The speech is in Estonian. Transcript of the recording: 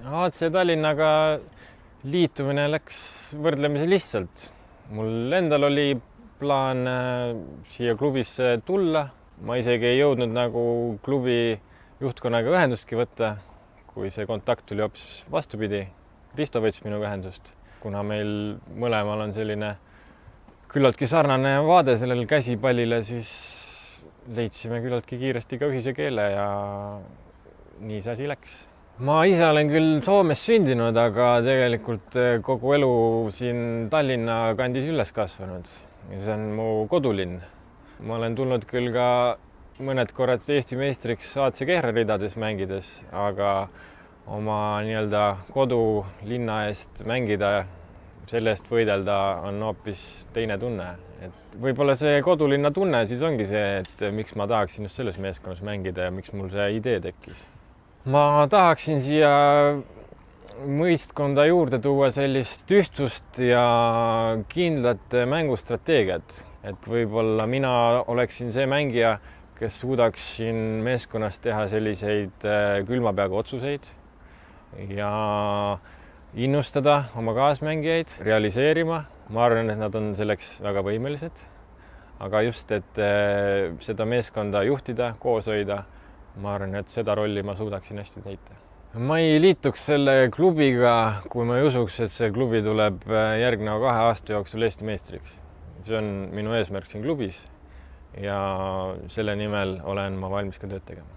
HC Tallinnaga liitumine läks võrdlemisi lihtsalt. Mul endal oli plaan siia klubisse tulla. Ma isegi ei jõudnud nagu klubi juhtkonnaga ühendustki võtta, kui see kontakt tuli hoopis vastupidi. Risto võttis minuga ühendust, kuna meil mõlemal on selline küllaltki sarnane vaade sellele käsipallile, siis leidsime küllaltki kiiresti ka ühise keele ja nii see asi läks. Ma ise olen küll Soomes sündinud, aga tegelikult kogu elu siin Tallinna kandis üles kasvanud. See on mu kodulinn. Ma olen tulnud küll ka mõned korrad Eesti meistriks HC Kehra ridades mängides, aga oma kodulinna eest mängida, selle eest võidelda on hoopis teine tunne. Et võib-olla see kodulinna tunne siis ongi see, et miks ma tahaksin just selles meeskonnas mängida ja miks mul see idee tekkis. Ma tahaksin siia mõistkonda juurde tuua sellist ühtsust ja kindlat mängustrateegiat. Et võib-olla mina oleksin see mängija, kes suudaks siin meeskonnas teha selliseid külma peaga otsuseid ja innustada oma kaasmängijaid realiseerima. Ma arvan, et nad on selleks väga võimelised. Aga just, et seda meeskonda juhtida, koos hoida, ma arvan, et seda rolli ma suudaksin hästi täita. Ma ei liituks selle klubiga, kui ma ei usuks, et see klubi tuleb järgneva 2 aasta jooksul Eesti meistriks. See on minu eesmärk siin klubis ja selle nimel olen ma valmis ka tööd tegema.